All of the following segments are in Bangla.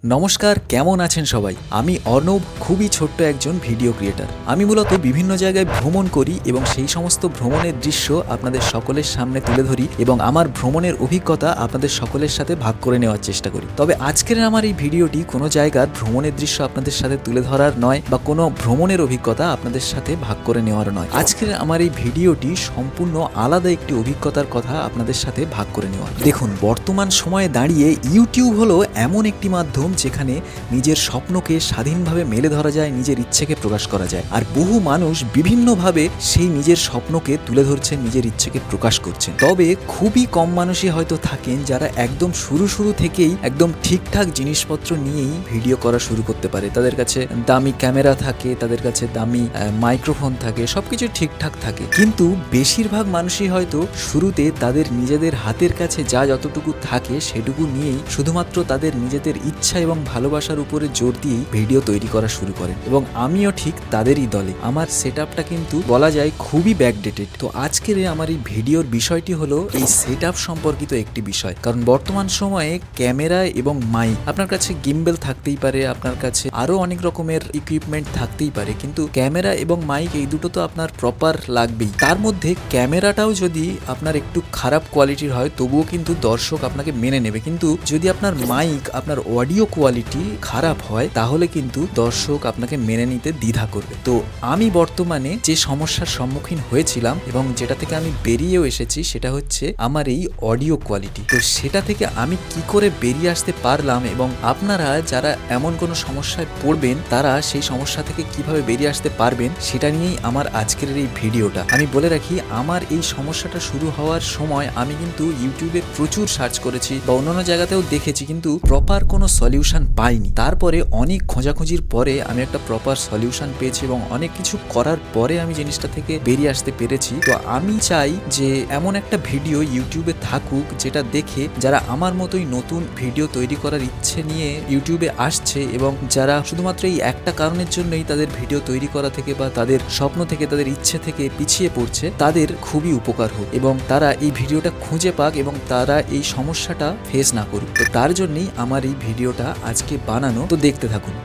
নমস্কার, কেমন আছেন সবাই? আমি অর্ণব, খুবই ছোট্ট একজন ভিডিও ক্রিয়েটার। আমি মূলত বিভিন্ন জায়গায় ভ্রমণ করি এবং সেই সমস্ত ভ্রমণের দৃশ্য আপনাদের সকলের সামনে তুলে ধরি এবং আমার ভ্রমণের অভিজ্ঞতা আপনাদের সকলের সাথে ভাগ করে নেওয়ার চেষ্টা করি। তবে আজকের আমার এই ভিডিওটি কোনো জায়গার ভ্রমণের দৃশ্য আপনাদের সাথে তুলে ধরার নয় বা কোনো ভ্রমণের অভিজ্ঞতা আপনাদের সাথে ভাগ করে নেওয়ার নয়। আজকের আমার এই ভিডিওটি সম্পূর্ণ আলাদা একটি অভিজ্ঞতার কথা আপনাদের সাথে ভাগ করে নেওয়ার। দেখুন, বর্তমান সময়ে দাঁড়িয়ে ইউটিউব হলো এমন একটি মাধ্যম যেখানে নিজের স্বপ্নকে স্বাধীনভাবে মেলে ধরা যায়, নিজের ইচ্ছেকে প্রকাশ করা যায়। আর বহু মানুষ বিভিন্নভাবে সেই নিজের স্বপ্নকে তুলে ধরছেন, নিজের ইচ্ছেকে প্রকাশ করছেন। তবে খুবই কম মানুষই হয়তো থাকেন যারা একদম শুরু থেকেই একদম ঠিকঠাক জিনিসপত্র নিয়েই ভিডিও করা শুরু করতে পারে। তাদের কাছে দামি ক্যামেরা থাকে, তাদের কাছে দামি মাইক্রোফোন থাকে, সবকিছু ঠিকঠাক থাকে। কিন্তু বেশিরভাগ মানুষই হয়তো শুরুতে তাদের নিজেদের হাতের কাছে যতটুকু থাকে সেটুকু নিয়েই শুধুমাত্র তাদের নিজেদের ইচ্ছা এবং ভালোবাসার উপরে জোর দিয়েই ভিডিও তৈরি করা শুরু করেন। এবং আমিও ঠিক তাদেরই দলে। আমার সেটআপটা কিন্তু বলা যায় খুবই ব্যাকডেটেড। তো আজকের আমার এই ভিডিওর বিষয়টি হলো এই সেটআপ সম্পর্কিত একটি বিষয়। কারণ বর্তমান সময়ে ক্যামেরা এবং মাইক, আপনার কাছে গিম্বেল থাকতেই পারে, আপনার কাছে আরো অনেক রকমের ইকুইপমেন্ট থাকতেই পারে, কিন্তু ক্যামেরা এবং মাইক এই দুটো তো আপনার প্রপার লাগবেই। তার মধ্যে ক্যামেরাটাও যদি আপনার একটু খারাপ কোয়ালিটির হয় তবুও কিন্তু দর্শক আপনাকে মেনে নেবে। কিন্তু যদি আপনার মাইক, আপনার অডিও কোয়ালিটি খারাপ হয় তাহলে কিন্তু দর্শক আপনাকে মেনে নিতে দ্বিধা করবে। তো আমি বর্তমানে যে সমস্যার সম্মুখীন হয়েছিলাম এবং যেটা থেকে আমি বেরিয়েও এসেছি সেটা হচ্ছে আমার এই অডিও কোয়ালিটি। তো সেটা থেকে আমি কি করে বেরিয়ে আসতে পারলাম এবং আপনারা যারা এমন কোনো সমস্যায় পড়বেন তারা সেই সমস্যা থেকে কিভাবে বেরিয়ে আসতে পারবেন সেটা নিয়েই আমার আজকের এই ভিডিওটা। আমি বলে রাখি, আমার এই সমস্যাটা শুরু হওয়ার সময় আমি কিন্তু ইউটিউবে প্রচুর সার্চ করেছি বা অন্যান্য জায়গাতেও দেখেছি, কিন্তু প্রপার কোনো সলিউশন পাইনি। তারপরে অনেক খোঁজাখুঁজির পরে আমি একটা প্রপার সলিউশন পেয়েছি এবং অনেক কিছু করার পরে আমি জিনিসটা থেকে বেরিয়ে আসতে পেরেছি। তো আমি চাই যে এমন একটা ভিডিও ইউটিউবে থাকুক যেটা দেখে যারা আমার মতোই নতুন ভিডিও তৈরি করার ইচ্ছে নিয়ে ইউটিউবে আসছে এবং যারা শুধুমাত্র এই একটা কারণের জন্যই তাদের ভিডিও তৈরি করা থেকে বা তাদের স্বপ্ন থেকে, তাদের ইচ্ছে থেকে পিছিয়ে পড়ছে, তাদের খুবই উপকার হোক এবং তারা এই ভিডিওটা খুঁজে পাক এবং তারা এই সমস্যাটা ফেস না করুক। তো তার জন্যই আমার এই ভিডিওটা আজকে বানানো। তো দেখতে থাকুন।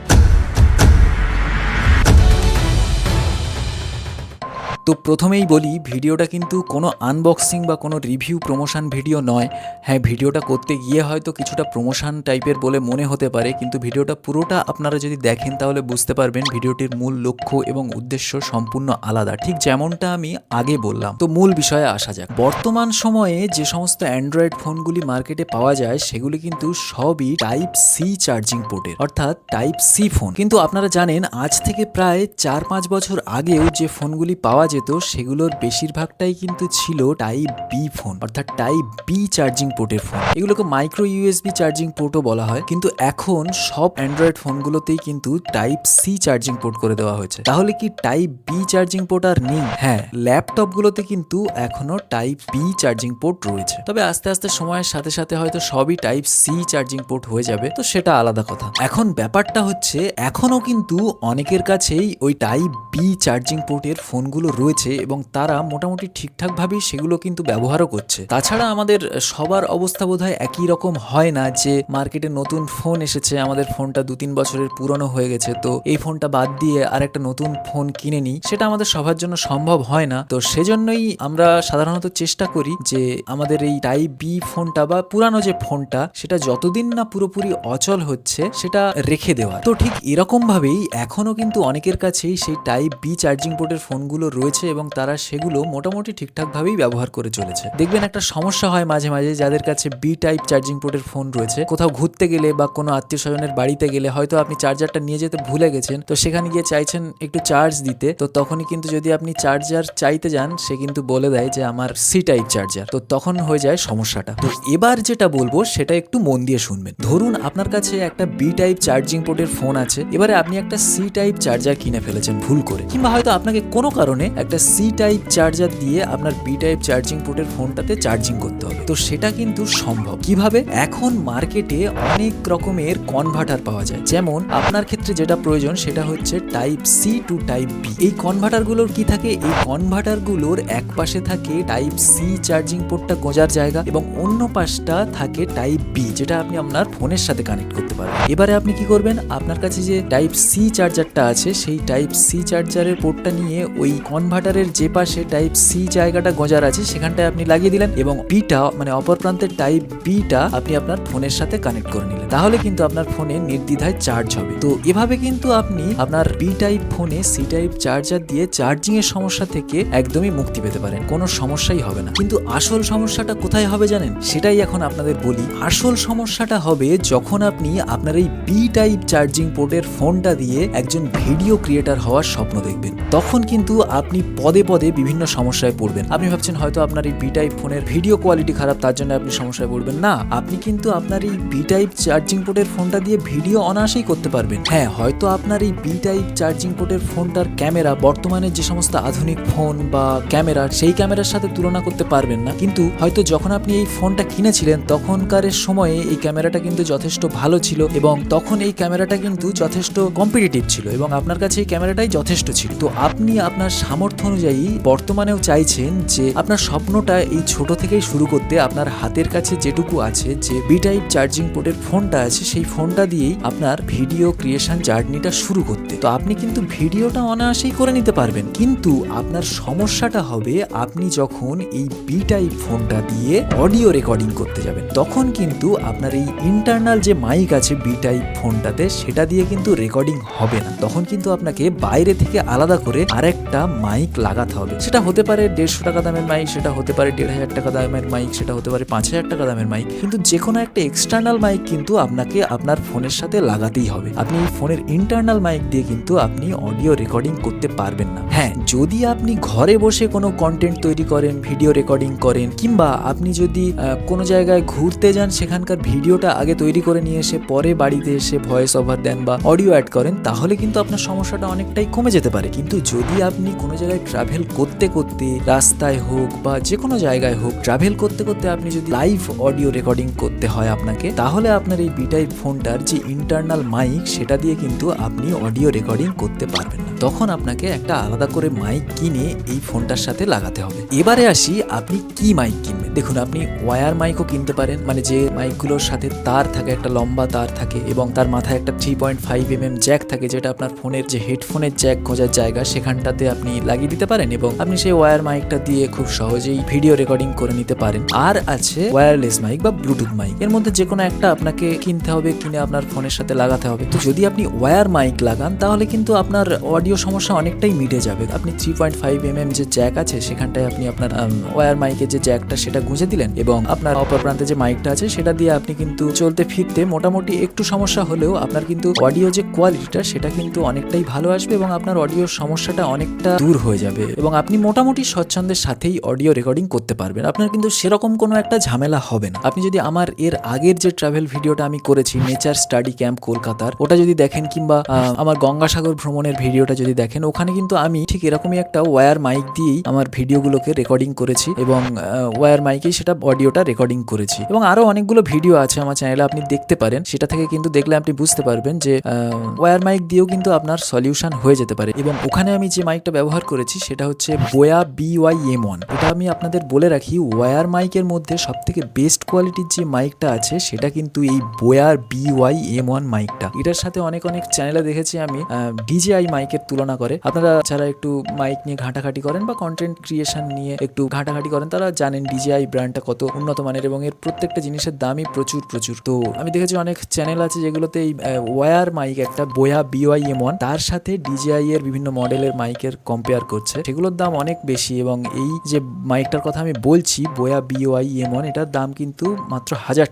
তো প্রথমেই বলি, ভিডিওটা কিন্তু কোনো আনবক্সিং বা কোনো রিভিউ প্রমোশন ভিডিও নয়। হ্যাঁ, ভিডিওটা করতে গিয়ে হয়তো কিছুটা প্রমোশন টাইপের বলে মনে হতে পারে, কিন্তু ভিডিওটা পুরোটা আপনারা যদি দেখেন তাহলে বুঝতে পারবেন ভিডিওটির মূল লক্ষ্য এবং উদ্দেশ্য সম্পূর্ণ আলাদা, ঠিক যেমনটা আমি আগে বললাম। তো মূল বিষয়ে আসা যাক। বর্তমান সময়ে যে সমস্ত অ্যান্ড্রয়েড ফোনগুলি মার্কেটে পাওয়া যায় সেগুলি কিন্তু সবই টাইপ সি চার্জিং পোর্টের, অর্থাৎ টাইপ সি ফোন। কিন্তু আপনারা জানেন আজ থেকে প্রায় 4-5 বছর আগেও যে ফোনগুলি পাওয়া যেত সেগুলোর বেশিরভাগটাই কিন্তু ছিল টাইপ বি ফোন, অর্থাৎ টাইপ বি চার্জিং পোর্টের ফোন। এগুলোকে মাইক্রো ইউএসবি চার্জিং পোর্টও বলা হয়। কিন্তু এখন সব অ্যান্ড্রয়েড ফোনগুলোতেই কিন্তু টাইপ সি চার্জিং পোর্ট করে দেওয়া হয়েছে। তাহলে কি টাইপ বি চার্জিং পোর্ট আর নেই? হ্যাঁ, ল্যাপটপগুলোতে কিন্তু এখনো টাইপ বি চার্জিং পোর্ট রয়েছে। তবে আস্তে আস্তে সময়ের সাথে সাথে হয়তো সবই টাইপ সি চার্জিং পোর্ট হয়ে যাবে, তো সেটা আলাদা কথা। এখন ব্যাপারটা হচ্ছে এখনো কিন্তু অনেকের কাছেই ওই টাইপ বি চার্জিং পোর্টের ফোনগুলো রয়েছে এবং তারা মোটামুটি ঠিকঠাকভাবেই সেগুলো কিন্তু ব্যবহারও করছে। তাছাড়া আমাদের সবার অবস্থা বোধহয় একই রকম হয় না যে মার্কেটে নতুন ফোন এসেছে, আমাদের ফোনটা 2-3 বছরের পুরনো হয়ে গেছে, তো এই ফোনটা বাদ দিয়ে আর একটা নতুন ফোন কিনে নিই। সেটা আমাদের সবার জন্য সম্ভব হয় না। তো সেজন্যই আমরা সাধারণত চেষ্টা করি যে আমাদের এই টাইপ বি ফোনটা বা পুরানো যে ফোনটা সেটা যতদিন না পুরোপুরি অচল হচ্ছে সেটা রেখে দেওয়া। তো ঠিক এরকম ভাবেই এখনো কিন্তু অনেকের কাছেই সেই টাইপ বি চার্জিং পোর্টের ফোনগুলো রয়েছে এবং তারা সেগুলো মোটামুটি ঠিকঠাকভাবেই ব্যবহার করে চলেছে। দেখবেন একটা সমস্যা হয় মাঝে মাঝে যাদের কাছে বি টাইপ চার্জিং পোর্টের ফোন রয়েছে, কোথাও ঘুরতে গেলে বা কোনো আত্মীয় স্বজনের বাড়িতে গেলে হয়তো আপনি চার্জারটা নিয়ে যেতে ভুলে গেছেন, তো সেখানে গিয়ে চাইছেন একটু চার্জ দিতে, তো তখনই কিন্তু যদি আপনি চার্জার চাইতে যান সে কিন্তু বলে দেয় যে আমার সি টাইপ চার্জার, তো তখন হয়ে যায় সমস্যাটা। তো এবার যেটা বলবো সেটা একটু মন দিয়ে শুনবেন। ধরুন আপনার কাছে একটা বি টাইপ চার্জিং পোর্টের ফোন আছে, এবারে আপনি একটা সি টাইপ চার্জার কিনে ফেলেছেন ভুল করে, কিংবা হয়তো আপনাকে কোনো কারণে একটা সি টাইপ চার্জার দিয়ে আপনার বি টাইপ চার্জিং পোর্টের ফোনটাতে চার্জিং করতে হবে। তো সেটা কিন্তু সম্ভব। কিভাবে? এখন মার্কেটে অনেক রকমের কনভার্টার পাওয়া যায়। যেমন আপনার ক্ষেত্রে যেটা প্রয়োজন সেটা হচ্ছে type C to type B. এই কনভার্টারগুলোর কি থাকে? এই কনভার্টারগুলোর এক পাশে থাকে টাইপ সি চার্জিং পোর্টটা গোঁজার জায়গা এবং অন্য পাশটা থাকে টাইপ বি, যেটা আপনি আপনার ফোনের সাথে কানেক্ট করতে পারবেন। এবারে আপনি কি করবেন? আপনার কাছে যে টাইপ সি চার্জারটা আছে সেই টাইপ সি চার্জারের পোর্টটা নিয়ে ওই কনভার্টারের যে পাশে টাইপ সি জায়গাটা গোঁজার আছে সেখানটায় আপনি লাগিয়ে দিলেন এবং বিটা মানে অপর প্রান্তের টাইপ বিটা আপনি আপনার ফোনের সাথে কানেক্ট করে নিলেন। তাহলে কিন্তু আপনার ফোনে নির্দ্বিধায় চার্জ হবে। তো এভাবে কিন্তু আপনি আপনার বি টাইপ ফোনে সি টাইপ চার্জার দিয়ে চার্জিং এর সমস্যা থেকে একদমই মুক্তি পেতে পারেন। কোনো সমস্যাই হবে না। কিন্তু আসল সমস্যাটা কোথায় হবে জানেন? সেটাই এখন আপনাদের বলি। আসল সমস্যাটা হবে যখন আপনি আপনার এই বি টাইপ চার্জিং পোর্টের ফোনটা দিয়ে একজন ভিডিও ক্রিয়েটার হওয়ার স্বপ্ন দেখবেন। তখন কিন্তু আপনি পদে পদে বিভিন্ন সমস্যায় পড়বেন। আপনি ভাবছেন হয়তো আপনার এই বি টাইপ ফোনের ভিডিও কোয়ালিটি খারাপ, তার জন্য আপনি সমস্যায় পড়বেন। না, আপনি কিন্তু আপনার এই বি টাইপ চার্জিং পোর্টের ফোনটা দিয়ে ভিডিও অনায়াসেই করতে পারবেন। হ্যাঁ, হয়তো আপনার এই বি টাইপ চার্জিং পোর্টের ফোনটার ক্যামেরা বর্তমানে যে সমস্ত আধুনিক ফোন বা ক্যামেরা সেই ক্যামেরার সাথে তুলনা করতে পারবেন না, কিন্তু হয়তো যখন আপনি এই ফোনটা কিনেছিলেন তখনকার সময়ে এই ক্যামেরাটা কিন্তু যথেষ্ট ভালো ছিল এবং তখন এই ক্যামেরাটা কিন্তু যথেষ্ট কম্পিটিটিভ ছিল এবং আপনার কাছে এই ক্যামেরাটাই যথেষ্ট ছিল। তো আপনি আপনার সামর্থ্য অনুযায়ী বর্তমানেও চাইছেন যে আপনার স্বপ্নটা এই ছোট থেকেই শুরু করতে, আপনার হাতের কাছে যেটুকু আছে যে বি টাইপ চার্জিং পোর্টের ফোনটা আছে সেই ফোনটা দিয়েই আপনার ভিডিও ক্রিয়েশন জার্নিটা শুরু করতে। তো আপনি কিন্তু ভিডিওটা অনায়াসেই করে নিতে পারবেন, কিন্তু আপনার সমস্যাটা হবে আপনি যখন এই বি টাইপ ফোনটা দিয়ে অডিও রেকর্ডিং করতে যাবেন তখন কিন্তু আপনার এই ইন্টারনাল যে মাইক আছে বি টাইপ ফোনটাতে সেটা দিয়ে কিন্তু রেকর্ডিং হবে না। তখন কিন্তু আপনাকে বাইরে থেকে আলাদা করে আরেকটা মাইক লাগাতে হবে। সেটা হতে পারে 150 টাকা দামের মাইক, সেটা হতে পারে 1500 টাকা দামের মাইক, সেটা হতে পারে 5000 টাকা দামের মাইক, কিন্তু যে কোনো একটা এক্সটার্নাল মাইক কিন্তু আপনাকে আপনার ফোনের সাথে লাগাতেই হবে। আপনি এই ফোনের ইন্টারনাল মাইক দিয়ে কিন্তু আপনি অডিও রেকর্ডিং করতে পারবেন না। হ্যাঁ, যদি আপনি ঘরে বসে কোনো কন্টেন্ট তৈরি করেন, ভিডিও রেকর্ডিং করেন, কিংবা আপনি যদি কোনো জায়গায় ঘুরতে যান সেখানকার ভিডিওটা আগে তৈরি করে নিয়ে এসে পরে বাড়িতে এসে ভয়েস ওভার দেন বা অডিও অ্যাড করেন, তাহলে কিন্তু আপনার সমস্যাটা অনেকটাই কমে যেতে পারে। কিন্তু যদি আপনি কোনো জায়গায় ট্রাভেল করতে করতে, রাস্তায় হোক বা যে কোনো জায়গায় হোক, ট্রাভেল করতে করতে আপনি যদি লাইভ অডিও রেকর্ডিং করতে হয় আপনাকে, তাহলে আপনার এই বি টাইপ ফোনটার যে ইন্টারনাল মাইক সেটা দিয়ে কিন্তু আপনি অডিও রেকর্ডিং করতে পারবেন না। তখন আপনাকে একটা আলাদা করে মাইক কিনে এই ফোনটার সাথে লাগাতে হবে। এবারে আসি আপনি কি মাইক কিনবেন। দেখুন, আপনি ওয়্যার মাইকও কিনতে পারেন, মানে যে মাইকগুলোর সাথে তার থাকে, একটা লম্বা তার থাকে এবং তার মাথায় একটা 3.5mm জ্যাক থাকে, যেটা আপনার ফোনের যে হেডফোনের জ্যাক খোঁজার জায়গা সেখানটাতে আপনি লাগিয়ে দিতে পারেন এবং আপনি সেই ওয়্যার মাইকটা দিয়ে খুব সহজেই ভিডিও রেকর্ডিং করে নিতে পারেন। আর আছে ওয়্যারলেস মাইক বা ব্লুটুথ মাইক। এর মধ্যে যে কোনো একটা আপনাকে কিনতে হবে, কিনে আপনার ফোনের সাথে লাগাতে হবে। তো যদি আপনি ওয়্যার মাইক লাগান তাহলে কিন্তু আপনার অডিও সমস্যা অনেকটাই মিটে যাবে। আপনি 3.5mm যে জ্যাক আছে সেখানটায় আপনি আপনার ওয়্যার মাইকের যে জ্যাকটা সেটা গুঁজে দিলেন এবং আপনার অপর প্রান্তে যে মাইকটা আছে সেটা দিয়ে আপনি কিন্তু চলতে ফিরতে মোটামুটি একটু সমস্যা হলেও আপনার কিন্তু অডিও যে কোয়ালিটিটা সেটা কিন্তু অনেকটাই ভালো আসবে এবং আপনার অডিওর সমস্যাটা অনেকটা দূর হয়ে যাবে এবং আপনি মোটামুটি স্বচ্ছন্দের সাথেই অডিও রেকর্ডিং করতে পারবেন। আপনার কিন্তু সেরকম কোনো একটা ঝামেলা হবে না। আপনি যদি আমার এর আগের যে ট্রাভেল ভিডিওটা আমি করেছি নেচার স্টাডি ক্যাম্প কলকাতার, ওটা যদি দেখেন, কিংবা আমার গঙ্গাসাগর ভ্রমণের ভিডিওটা যদি দেখেন, ওখানে কিন্তু আমি ঠিক এরকমই একটা ওয়্যার মাইক দিয়েই আমার ভিডিওগুলোকে রেকর্ডিং করেছি এবং ওয়্যার মাইকেই সেটা অডিওটা রেকর্ডিং করেছি। এবং আরো অনেকগুলো ভিডিও আছে আমার চ্যানেলে, আপনি দেখতে পারেন। সেটা থেকে কিন্তু দেখলে আপনি বুঝতে পারবেন যে ওয়্যার মাইক দিয়েও কিন্তু আপনার সলিউশন হয়ে যেতে পারে। এবং ওখানে আমি যে মাইকটা ব্যবহার করেছি সেটা হচ্ছে বোয়া BY-M1। এটা আমি আপনাদের বলে রাখি, ওয়্যার মাইকের মধ্যে সব থেকে বেস্ট কোয়ালিটির যে মাইকটা আছে সেটা কিন্তু এই বোয়ার BY-M1 মাইকটা। এটার সাথে অনেক চ্যানেলে দেখেছি আমি DJI মাইকের তুলনা করে। আপনারা যারা একটু মাইক নিয়ে ঘাটাঘাটি করেন বা কন্টেন্ট ক্রিয়েশন নিয়ে একটু ঘাটাঘাটি করেন তারা জানেন DJI ব্র্যান্ডটা কত উন্নত মানের এবং এর প্রত্যেকটা জিনিসের দামই প্রচুর। তো আমি দেখেছি অনেক চ্যানেল আছে যেগুলোতে এই ওয়্যার মাইক একটা বোয়া BY-M1 তার সাথে DJI এর বিভিন্ন মডেলের মাইকের কম্পেয়ার করছে, সেগুলোর দাম অনেক বেশি। এবং এই যে মাইকটার কথা আমি বলছি বোয়া BY-M1, এটার দাম কিন্তু মাত্র 1000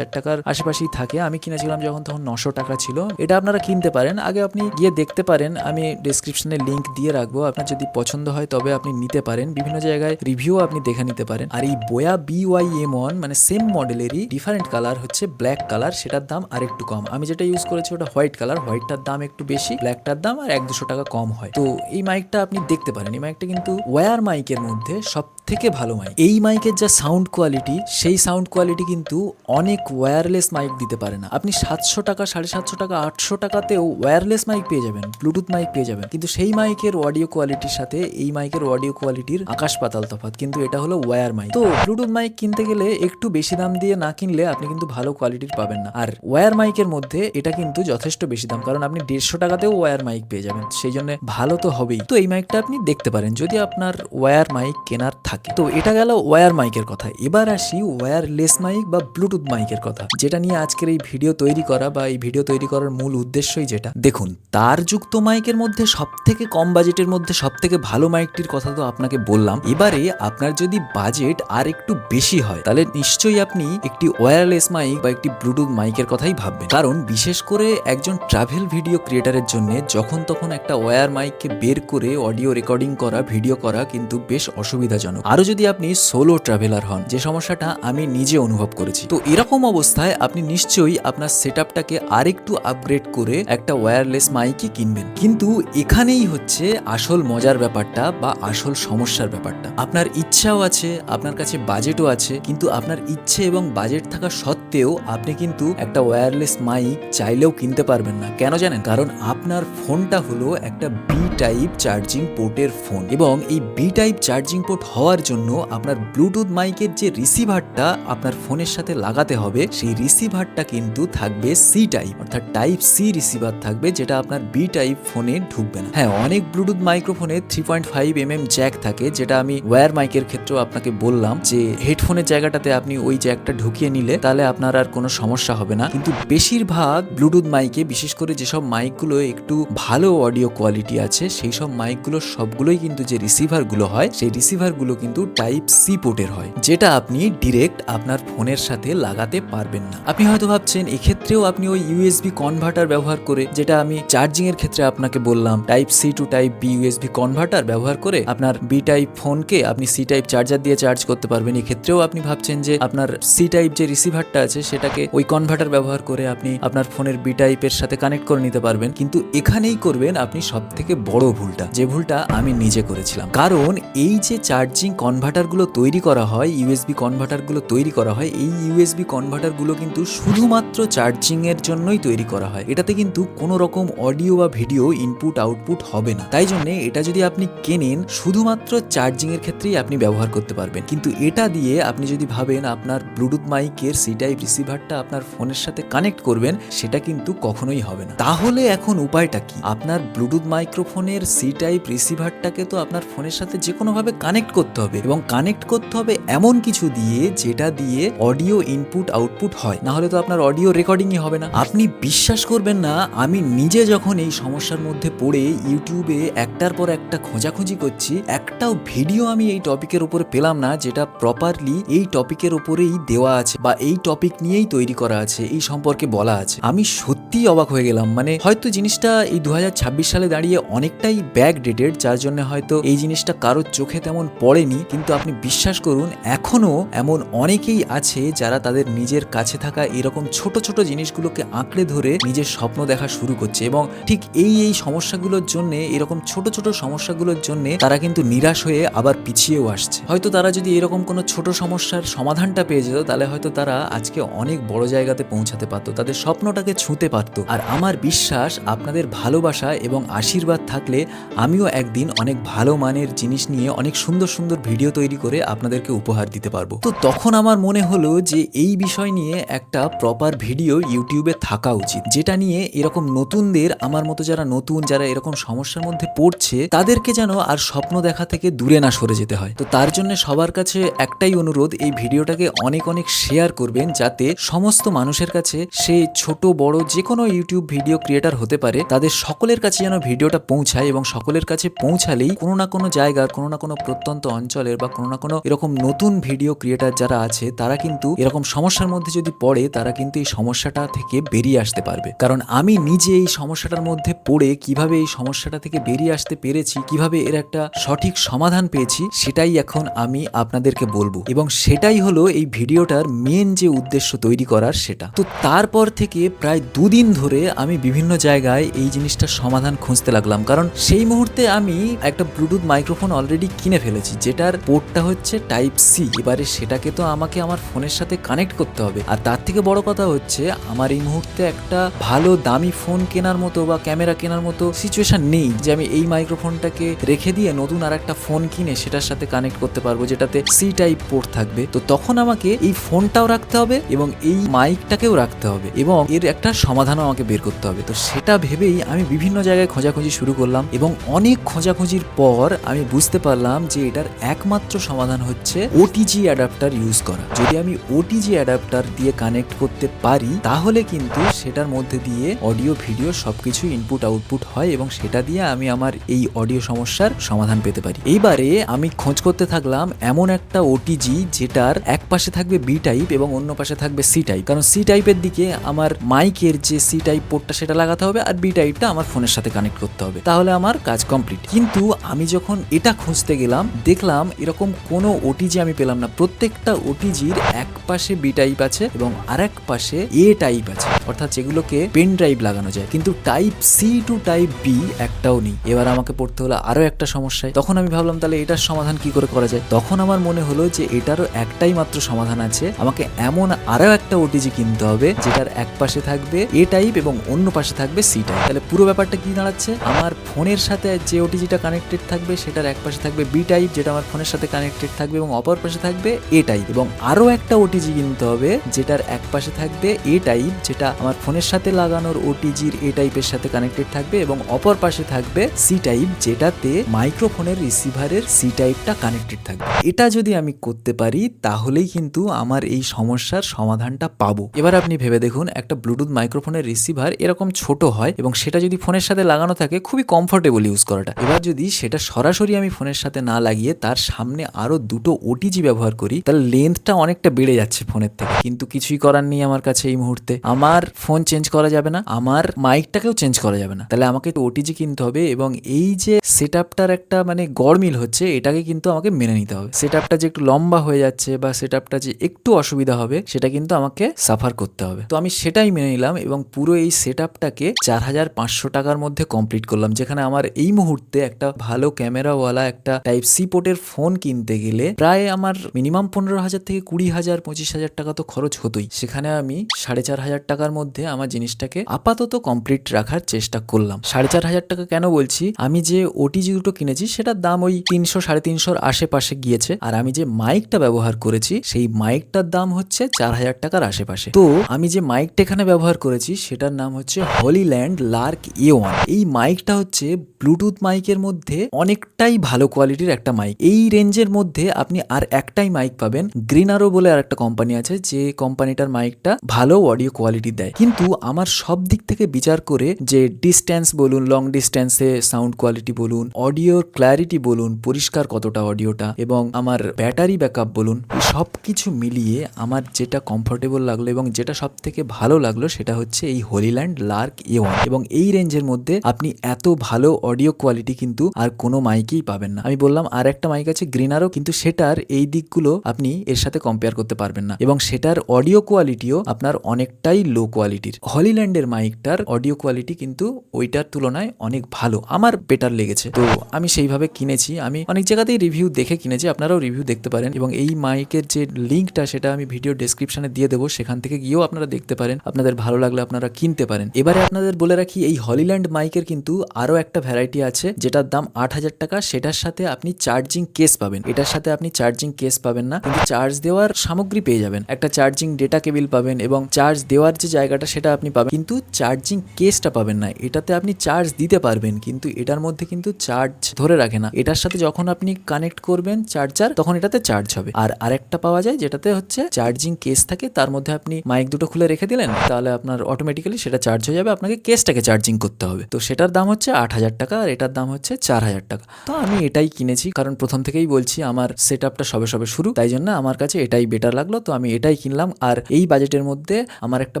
টাকার আশেপাশেই থাকে। আমি কিনেছিলাম যখন তখন 900 টাকা ছিল। এটা আপনারা কিনতে পারেন, আগে আপনি গিয়ে দেখতে পারেন, আমি ডেসক্রিপশনে লিংক দিয়ে রাখবো। আপনার যদি পছন্দ হয় তবে আপনি নিতে পারেন, বিভিন্ন জায়গায় রিভিউ আপনি দেখে নিতে পারেন। আর এই বোয়া BY-M1 মানে সেম মডেলেরই ডিফারেন্ট কালার হচ্ছে ব্ল্যাক কালার, সেটার দাম আর একটু কম। আমি যেটা ইউজ করেছি ওটা হোয়াইট কালার, হোয়াইটটার দাম একটু বেশি, ব্ল্যাকটার দাম আর 100-200 টাকা কম হয়। তো এই মাইকটা আপনি দেখতে পারেন এই মাইকটা কিন্তু ওয়্যার মাইকের মধ্যে সব থেকে ভালো মাইক। এই মাইকের যা সাউন্ড কোয়ালিটি, সেই সাউন্ড কোয়ালিটি কিন্তু অনেক ওয়্যারলেস মাইক দিতে পারে না। আপনি 700 টাকা, 750 টাকা, 800 টাকাতেও ওয়্যারলেস মাইক পেয়ে যাবেন, ব্লুটুথ মাইক পেয়ে যাবেন, কিন্তু সেই মাইকের অডিও কোয়ালিটির সাথে এই মাইকের অডিও কোয়ালিটির আকাশ পাতাল তফাৎ। কিন্তু এটা হলো ওয়্যার মাইক। তো ব্লুটুথ মাইক কিনতে গেলে একটু বেশি দাম দিয়ে না কিনলে আপনি কিন্তু ভালো কোয়ালিটির পাবেন না। আর ওয়্যার মাইকের মধ্যে এটা কিন্তু যথেষ্ট বেশি দাম, কারণ আপনি 150 টাকাতেও ওয়্যার মাইক পেয়ে যাবেন, সেই জন্য ভালো তো হবেই। তো এই মাইকটা আপনি দেখতে পারেন যদি আপনার ওয়্যার মাইক কেনার থাকে। তো এটা গেল ওয়্যার মাইকের কথা। এবার আসি ওয়্যারলেস মাইক বা ব্লুটুথ মাইকের কথা, যেটা নিয়ে আজকের এই ভিডিও তৈরি করা বা এই ভিডিও তৈরি করার মূল উদ্দেশ্যই যেটা। দেখুন, তারযুক্ত মাইকের মধ্যে সব থেকে কম বাজেটের মধ্যে সব থেকে ভালো মাইকটির কথা তো আপনাকে বললাম। এবারে আপনার যদি বাজেট আর একটু বেশি হয় তাহলে নিশ্চয়ই আপনি একটি ওয়্যারলেস মাইক বা একটি ব্লুটুথ মাইকের কথাই ভাববেন, কারণ বিশেষ করে একজন ট্রাভেল ভিডিও ক্রিয়েটারের জন্য যখন তখন একটা ওয়্যার মাইককে বের করে অডিও রেকর্ডিং করা, ভিডিও করা কিন্তু বেশ অসুবিধাজনক। আরো যদি আপনি সোলো ট্রাভেলার হন, যে সমস্যাটা আমি নিজে অনুভব করেছি, তো এরকম অবস্থায় আপনি নিশ্চয়ই আপনার সেটআপটাকে আরেকটু আপগ্রেড করে একটা ওয়্যারলেস মাইকই কিনবেন। কিন্তু এখানেই হচ্ছে আসল মজার ব্যাপারটা বা আসল সমস্যার ব্যাপারটা। আপনার ইচ্ছাও আছে, আপনার কাছে বাজেটও আছে, কিন্তু আপনার ইচ্ছে এবং বাজেট থাকা সত্ত্বেও আপনি কিন্তু একটা ওয়্যারলেস মাইক চাইলেও কিনতে পারবেন না। কেন জানেন? কারণ আপনার ফোনটা হলো একটা বি টাইপ চার্জিং পোর্টের ফোন, এবং এই বি টাইপ চার্জিং পোর্ট হওয়ার জন্য আপনার ব্লুটুথ মাইকের যে রিসিভারটা আপনার ফোনের সাথে লাগাতে হবে, সেই রিসিভারটা কিন্তু থাকবে সি টাইপ, অর্থাৎ টাইপ সি রিসিভার থাকবে, যেটা আপনার বি টাইপ ফোনে ঢুকবে না। হ্যাঁ, অনেক ব্লুটুথ মাইক্রোফোনে 3.5 mm জ্যাক থাকে, যেটা আমি ওয়্যার মাইকের ক্ষেত্রেও আপনাকে বললাম যে হেডফোনের জায়গাটাতে আপনি ওই জ্যাকটা ঢুকিয়ে নিলে তাহলে আপনার আর কোনো সমস্যা হবে না। কিন্তু বেশিরভাগ ব্লুটুথ মাইকে, বিশেষ করে যেসব মাইকগুলো একটু ভালো অডিও কোয়ালিটি আছে, সেই সব মাইকগুলো সবগুলোই কিন্তু যে রিসিভারগুলো হয়, সেই রিসিভারগুলো কিন্তু টাইপ সি পোর্টের হয়, যেটা আপনি ডিরেক্ট আপনার ফোনের সাথে লাগাতে পারবেন না। আপনি হয়তো ভাবছেন এক্ষেত্রেও আপনি ওই ইউএসবি কনভার্টার ব্যবহার করে, যেটা আমি চার্জিং এর ক্ষেত্রে আপনাকে বললাম, type C to type B USB converter ব্যবহার করে আপনার বি টাইপ ফোনকে আপনি সি টাইপ চার্জার দিয়ে চার্জ করতে পারবেন। এক্ষেত্রেও আপনি ভাবছেন যে আপনার সি টাইপ যে রিসিভারটা আছে সেটাকে ওই কনভার্টার ব্যবহার করে আপনি আপনার ফোনের বি টাইপের সাথে কানেক্ট করে নিতে পারবেন। কিন্তু এখানেই করবেন আপনি সব থেকে বড় ভুলটা, যে ভুলটা আমি নিজে করেছিলাম। কারণ এই যে চার্জিং কনভার্টারগুলো তৈরি করা হয়, ইউএসবি কনভার্টারগুলো তৈরি করা হয়, এই ইউএসবি কনভার্টারগুলো কিন্তু শুধুমাত্র চার্জিং এর জন্যই তৈরি করা হয়। এটাতে কিন্তু কোনো রকম অডিও বা ভিডিও ইনপুট আউটপুট হবে না। তাই জন্য এটা যদি আপনি কেনেন, শুধুমাত্র চার্জিং এর ক্ষেত্রেই আপনি ব্যবহার করতে পারবেন। কিন্তু এটা দিয়ে আপনি যদি ভাবেন আপনার ব্লুটুথ মাইকের সি টাইপ রিসিভারটা আপনার ফোনের সাথে কানেক্ট করবেন, সেটা কিন্তু কখনোই হবে না। তাহলে এখন উপায়টা কি? আপনার ব্লুটুথ মাইক্রোফোনের সি টাইপ রিসিভারটাকে তো আপনার ফোনের সাথে যে কোনো ভাবে কানেক্ট করতে হবে, এবং কানেক্ট করতে হবে এমন কিছু দিয়ে যেটা দিয়ে অডিও ইনপুট আউটপুট হয়, না হলে তো আপনার অডিও রেকর্ডিংই হবে না। আপনি বিশ্বাস করবেন না, আমি নিজে যখন এই সমস্যার মধ্যে পড়ে ইউটিউবে একটার পর একটা খোঁজাখুঁজি করছি, একটাও ভিডিও আমি এই টপিকের উপরে পেলাম না যেটা প্রপারলি এই টপিকের উপরেই দেওয়া আছে বা এই টপিক নিয়েই তৈরি করা আছে, এই সম্পর্কে বলা আছে। আমি সত্যিই অবাক হয়ে গেলাম। মানে হয়তো জিনিসটা এই 2026 সালে দাঁড়িয়ে অনেকটাই ব্যাক ডেটেড, যার জন্য হয়তো এই জিনিসটা কারোর চোখে তেমন পড়েনি, কিন্তু আপনি বিশ্বাস করুন এখনো এমন অনেকেই আছে যারা তাদের নিজের কাছে থাকা এরকম ছোট ছোট জিনিসগুলোকে আঁকড়ে ধরে নিজের স্বপ্ন দেখা শুরু করছে, এবং ঠিক এই সমস্যাগুলোর জন্য, এরকম ছোট ছোট সমস্যাগুলোর জন্য তারা কিন্তু নিরাশ হয়ে আবার পিছিয়েও আসছে। হয়তো তারা যদি এরকম কোনো ছোট সমস্যার সমাধানটা পেয়ে যেত, তাহলে হয়তো তারা আজকে অনেক বড় জায়গাতে পৌঁছাতে পারতো, তাদের স্বপ্নটাকে ছুঁতে পারতো। আর আমার বিশ্বাস আপনাদের ভালোবাসা এবং আশীর্বাদ থাকলে আমিও একদিন অনেক ভালো মানের জিনিস নিয়ে অনেক সুন্দর সুন্দর ভিডিও তৈরি করে আপনাদেরকে উপহার দিতে পারবো। তো তখন আমার মনে হলো যে এই বিষয় নিয়ে একটা প্রপার ভিডিও ইউটিউবে থাকা উচিত, যেটা নিয়ে এরকম নতুনদের, আমার মতো যারা নতুন, যারা এরকম সমস্যার মধ্যে পড়ছে, তাদেরকে যেন আর স্বপ্ন দেখা থেকে দূরে না সরে যেতে হয়। তো তার জন্য সবার কাছে একটাই অনুরোধ, এই ভিডিওটাকে অনেক অনেক শেয়ার করবেন, যাতে সমস্ত মানুষের কাছে, সে ছোট বড় যে কোনো ইউটিউব ভিডিও ক্রিয়েটার হতে পারে, তাদের সকলের কাছে যেন ভিডিওটা পৌঁছায়, এবং সকলের কাছে পৌঁছালেই কোনো না কোনো জায়গার, কোনো না কোনো প্রত্যন্ত অঞ্চলের বা কোনো না কোনো এরকম নতুন ভিডিও ক্রিয়েটার যারা আছে তারা কিন্তু এরকম সমস্যার মধ্যে যদি পড়ে তারা কিন্তু এই সমস্যাটা থেকে বেরিয়ে আসতে পারবে। কারণ আমি নিজে এই সমস্যাটার মধ্যে পড়ে কিভাবে এই সমস্যাটা থেকে বেরিয়ে আসতে পেরেছি, কিভাবে এর একটা সঠিক সমাধান পেয়েছি, সেটাই এখন আমি আপনাদেরকে বলবো এবং সেটাই হলো এই ভিডিওটার মেন যে উদ্দেশ্য তৈরি করার সেটা। তো তারপর থেকে প্রায় দুদিন ধরে আমি বিভিন্ন জায়গায় এই জিনিসটার সমাধান খুঁজতে লাগলাম, কারণ সেই মুহূর্তে আমি একটা ব্লুটুথ মাইক্রোফোন অলরেডি কিনে ফেলেছি যেটার পোর্টটা হচ্ছে টাইপ সি। এবারে সেটাকে তো আমাকে আমার ফোনের সাথে কানেক্ট করতে হবে, আর তার থেকে বড় কথা হচ্ছে আমার এই মুহূর্তে একটা ভালো দামি ফোন কেনার মতো বা ক্যামেরা কেনার মতো সিচুয়েশন নেই যে আমি এই মাইক্রোফোনটাকে রেখে দিয়ে নতুন আর একটা ফোন কিনে সেটার সাথে কানেক্ট করতে পারবো যেটাতে সি টাইপ পোর্ট থাকবে। তো তখন আমাকে এই ফোনটাও রাখতে হবে এবং এই মাইকটাকেও রাখতে হবে এবং এর একটা সমাধানও আমাকে বের করতে হবে। তো সেটা ভেবেই আমি বিভিন্ন জায়গায় খোঁজাখুঁজি শুরু করলাম এবং অনেক খোঁজাখুঁজির পর আমি বুঝতে পারলাম যে এটার একমাত্র সমাধান হচ্ছে ওটিজি অ্যাডাপ্টার ইউজ করা। যদি আমি ওটিজি অ্যাডাপ্টার দিয়ে কানেক্ট করতে পারি তাহলে কিন্তু সেটার মধ্যে দিয়ে অডিও ভিডিও সবকিছু ইনপুট আউটপুট হয় এবং সেটা দিয়ে আমি আমার এই অডিও সমস্যার সমাধান পেতে পারি। এইবারে আমি খোঁজ করতে থাকলাম এমন একটা ওটিজি যেটার এক পাশে থাকবে বি টাইপ এবং অন্য পাশে থাকবে সি টাইপ, কারণ সি টাইপের দিকে আমার মাইকের যে সি টাইপ পোর্টটা সেটা লাগাতে হবে আর বি টাইপটা আমার ফোনের সাথে কানেক্ট করতে হবে, তাহলে আমার কাজ কমপ্লিট। কিন্তু আমি যখন এটা খুঁজতে গেলাম দেখলাম এরকম কোনো ওটিজি আমি পেলাম না। প্রত্যেকটা ওটিজির এক পাশে বি টাইপ আছে এবং আরেক পাশে এ টাইপ আছে, অর্থাৎ যেগুলোকে পেন ড্রাইভ লাগানো যায়, কিন্তু type C to type B একটাও নেই। এবার আমাকে পড়তে হলো আরো একটা সমস্যায়। তখন আমি ভাবলাম তাহলে এটার সমাধান কি করে করা যায়। তখন আমার মনে হলো যে এটারও একটাই মাত্র সমাধান আছে, আমাকে এমন আরো একটা ওটিজি কিনতে হবে যেটার এক পাশে থাকবে এ টাইপ এবং অন্য পাশে থাকবে সি টাইপ। তাহলে পুরো ব্যাপারটা কি দাঁড়াচ্ছে, আমার ফোনের সাথে যে ওটিজিটা কানেক্টেড থাকবে সেটার এক পাশে থাকবে বি টাইপ যেটা আমার ফোনের সাথে কানেক্টেড থাকবে এবং অপর পাশে থাকবে এ টাইপ, এবং আরো একটা ওটিজি কিনতে হবে যেটার এক পাশে থাকবে এ টাইপ যেটা আমার ফোনের সাথে লাগানোর ওটিজির এ টাইপের সাথে কানেক্টেড থাকবে এবং অপর পাশে থাকবে সি টাইপ যেটাতে মাইক্রোফোনের রিসিভারের সি টাইপটা কানেক্টেড থাকবে। এটা যদি আমি করতে পারি তাহলেই কিন্তু আমার এই সমস্যার সমাধানটা পাবো। এবার আপনি ভেবে দেখুন একটা ব্লুটুথ মাইক্রোফোনের রিসিভার এরকম ছোট হয় এবং সেটা যদি ফোনের সাথে লাগানো থাকে খুবই কমফোর্টেবল ইউজ করাটা। এবার যদি সেটা সরাসরি আমি ফোনের সাথে না লাগিয়ে তার সামনে আরো দুটো ওটিজি ব্যবহার করি তাহলে লেন্থটা অনেকটা বেড়ে যাচ্ছে ফোনের থেকে, কিন্তু কিছুই করার নেই আমার কাছে এই মুহূর্তে। আমার ফোন চেঞ্জ করা যাবে না, আমার মাইকটাকেও চেঞ্জ করা যাবে না, তাহলে আমাকে ওটিজি কিনতে হবে এবং এই যে সেটআপটার একটা মানে গড়মিল হচ্ছে এটাকে কিন্তু আমাকে মেনে নিতে হবে। সেটআপটা যে একটু লম্বা হয়ে যাচ্ছে বা সেটআপটা যে একটু অসুবিধা হবে সেটা কিন্তু আমাকে সাফার করতে হবে। তো আমি সেটাই মেনে নিলাম এবং পুরো এই সেটআপটাকে 4,500 টাকার মধ্যে কমপ্লিট করলাম, যেখানে আমার এই মুহূর্তে একটা ভালো ক্যামেরাওয়ালা একটা টাইপ সি পোর্টের ফোন কিনতে গেলে প্রায় আমার মিনিমাম 15,000 থেকে 20,000 25,000 টাকা তো খরচ হতোই। সেখানে আমি 4,500 টাকার মধ্যে আমার জিনিসটাকে আপাতত কমপ্লিট রাখার চেষ্টা করলাম। 4,500 টাকা কেন বলছি, আমি যে ওটিজি দুটো কিনেছি সেটার দাম ওই 300 350 আশেপাশে গিয়েছে, আর আমি যে মাইকটা ব্যবহার করেছি সেই মাইকটার দাম হচ্ছে 4,000 টাকার আশেপাশে। তো আমি যে মাইকটা এখানে ব্যবহার করেছি সেটার নাম হচ্ছে হলিল্যান্ড লার্ক A1। এই মাইকটা হচ্ছে ব্লুটুথ মাইকের মধ্যে অনেকটাই ভালো কোয়ালিটির একটা মাইক। এই রেঞ্জের মধ্যে আপনি আর একটাই মাইক পাবেন, গ্রিনারো বলে আর একটা কোম্পানি আছে যে কোম্পানিটার মাইকটা ভালো অডিও কোয়ালিটি দেয়। কিন্তু আমার সব দিক থেকে বিচার করে যে ডিস্টেন্স বলুন, লং ডিস্টেন্সে সাউন্ড কোয়ালিটি বলুন, অডিওর ক্ল্যারিটি বলুন, পরিষ্কার কতটা অডিওটা, এবং আমার ব্যাটারি ব্যাকআপ বলুন, সব কিছু মিলিয়ে আমার যেটা কমফোর্টেবল লাগলো এবং যেটা সব থেকে ভালো লাগলো সেটা হচ্ছে এই হলিল্যান্ড লার্ক A1। এবং এই রেঞ্জের মধ্যে আপনি এত ভালো অডিও কোয়ালিটি কিন্তু আর কোনো মাইকেই পাবেন না। আমি বললাম আর একটা মাইক আছে গ্রিনারো, কিন্তু সেটার এই দিকগুলো আপনি এর সাথে কম্পেয়ার করতে পারবেন না এবং সেটার অডিও কোয়ালিটিও আপনার অনেকটাই লো কোয়ালিটির। হলিল্যান্ডের মাইকটার অডিও কোয়ালিটি কিন্তু ওইটার তুলনায় অনেক ভালো, আমার বেটার লেগেছে। তো আমি সেইভাবে কিনেছি, আমি অনেক জায়গাতেই রিভিউ দেখে কিনেছি, আপনারাও রিভিউ দেখতে পারেন এবং এই মাইকের যে লিঙ্কটা সেটা আমি ভিডিও ডেসক্রিপশনে দিয়ে দেবো, সেখান থেকে গিয়েও আপনারা দেখতে পারেন, আপনাদের ভালো লাগলে আপনারা কিনতে পারেন। এবারে আপনাদের বলে রাখি এই হলিল্যান্ড মাইকের কিন্তু আরো একটা ভ্যারাইটি আছে যেটার দাম 8,000 টাকা, সেটার সাথে আপনি চার্জিং কেস পাবেন। এটার সাথে আপনি চার্জিং কেস পাবেন না, কিন্তু চার্জ দেওয়ার সামগ্রী পেয়ে যাবেন, একটা চার্জিং ডেটা কেবিল পাবেন এবং চার্জ দেওয়ার যে জায়গাটা সেটা আপনি পাবেন, কিন্তু চার্জিং কেসটা পাবেন না। এটাতে আপনি চার্জ দিতে পারবেন কিন্তু এটার মধ্যে কিন্তু চার্জ ধরে রাখে না। এটার সাথে যখন আপনি কানেক্ট করবেন চার্জার তখন এটাতে চার্জ হবে। আর আরেকটা পাওয়া যায় যেটাতে হচ্ছে চার্জিং কেস থাকে, তার মধ্যে আপনি মাইক দুটো খুলে রেখে দিলেন তাহলে আপনার অটোমেটিক্যালি সেটা চার্জ হয়ে যাবে, আপনাকে কেসটাকে চার্জিং করতে হবে। তো সেটার দাম হচ্ছে 8,000 টাকা আর এটার দাম হচ্ছে 4,000 টাকা। তো আমি এটাই কিনেছি কারণ প্রথম প্রথম থেকেই বলছি আমার সেটআপটা সবে সবে শুরু, তাই জন্য আমার কাছে এটাই বেটার লাগলো, তো আমি এটাই কিনলাম। আর এই বাজেটের মধ্যে আমার একটা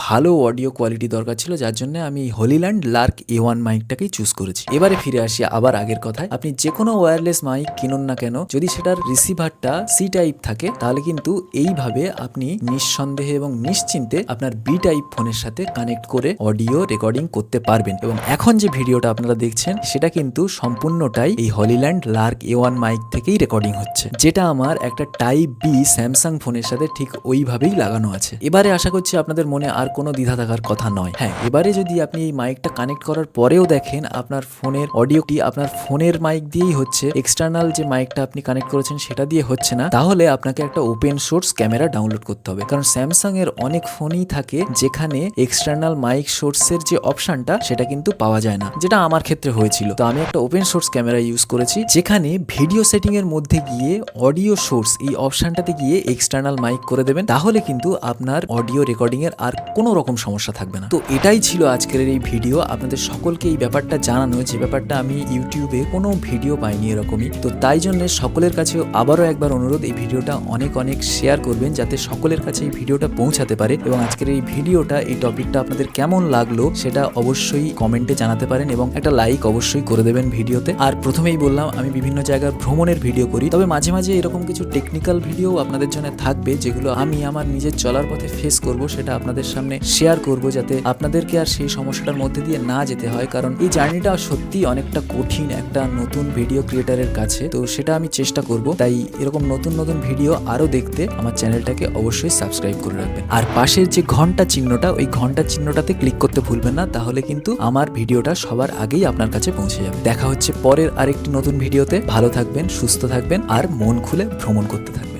ভালো অডিও কোয়ালিটি দরকার ছিল, যার জন্য আমি হলিল্যান্ড লার্ক A1 মাইকটাকেই চুজ করেছি। এবারে ফিরে আসি আবার আগের কথায়, আপনি যে কোনো ওয়্যারলেস মাইক কিনুন না কেন, যদি সেটার রিসিভারটা সি টাইপ থাকে তাহলে কিন্তু এইভাবে আপনি নিঃসন্দেহে এবং নিশ্চিন্তে আপনার বি টাইপ ফোনের সাথে কানেক্ট করে অডিও রেকর্ডিং করতে পারবেন। এবং এখন যে ভিডিওটা আপনারা দেখছেন সেটা কিন্তু সম্পূর্ণটাই এই হলিল্যান্ড লার্ক A1 মাইক থেকেই রেকর্ডিং হচ্ছে, যেটা আমার একটা টাইপ বি স্যামসাং ফোনের সাথে ঠিক ওইভাবেই লাগানো আছে। এবারে আশা করছি আপনাদের মনে আর কোনো দ্বিধা থাকার কথা নয়। হ্যাঁ, এবারে যদি আপনি এই মাইকটা কানেক্ট করার পরেও দেখেন আপনার ফোনের অডিওটি আপনার ফোনের মাইক দিয়েই হচ্ছে, এক্সটার্নাল যে মাইকটা আপনি কানেক্ট করেছেন সেটা দিয়ে হচ্ছে না, তাহলে আপনাকে একটা ওপেন সোর্স ক্যামেরা ডাউনলোড করতে হবে। কারণ স্যামসাং এর অনেক ফোনই থাকে যেখানে এক্সটার্নাল মাইক সোর্সের যে অপশনটা সেটা কিন্তু পাওয়া যায় না, যেটা আমার ক্ষেত্রে হয়েছিল। তো আমি একটা ওপেন সোর্স ক্যামেরা ইউজ করেছি, যেখানে ভিডিও সেটিং এর মধ্যে গিয়ে অডিও সোর্স এই অপশনটাতে গিয়ে এক্সটার্নাল মাইক করে দেবেন, তাহলে কিন্তু আপনার অডিও রেকর্ডিং এর আর কোনো রকম সমস্যা থাকবে না। তো এটাই ছিল আজকের এই ভিডিও, আপনাদের সকলকে এই ব্যাপারটা জানানো, যে ব্যাপারটা আমি ইউটিউবে কোনো ভিডিও পাইনি এরকমই। তো তাই জন্য সকলের কাছে আবারও একবার অনুরোধ, এই ভিডিওটা অনেক অনেক শেয়ার করবেন যাতে সকলের কাছে এই ভিডিওটা পৌঁছাতে পারে। এবং আজকের এই ভিডিওটা, এই টপিকটা আপনাদের কেমন লাগলো সেটা অবশ্যই কমেন্টে জানাতে পারেন এবং একটা লাইক অবশ্যই করে দেবেন ভিডিওতে। আর প্রথমেই বললাম আমি বিভিন্ন জায়গার ভ্রমণের ভিডিও করি, তবে মাঝে মাঝে এরকম কিছু টেকনিক্যাল ভিডিও আপনাদের জন্য থাকবে যেগুলো আমি আমার নিজের চলার পথে ফেস করব, সেটা আপনাদের সামনে শেয়ার করব যাতে আপনাদেরকে আর সেই সমস্যাটার মধ্যে দিয়ে না যেতে হয়। কারণ এই জার্নিটা সত্যি অনেকটা কঠিন একটা নতুন ভিডিও ক্রিয়েটারের কাছে, তো সেটা আমি চেষ্টা করব। তাই এরকম নতুন নতুন ভিডিও আরো দেখতে আমার চ্যানেলটাকে অবশ্যই সাবস্ক্রাইব করে রাখবেন। আর পাশের যে ঘন্টা চিহ্নটা, ওই ঘন্টা চিহ্নটাতে ক্লিক করতে ভুলবেন না, তাহলে কিন্তু আমার ভিডিওটা সবার আগেই আপনার কাছে পৌঁছে যাবে। দেখা হচ্ছে পরের আরেকটি নতুন ভিডিওতে। ভালো থাকবেন, সুস্থ থাকবেন আর মন খুলে ভ্রমণ করতে থাকবেন।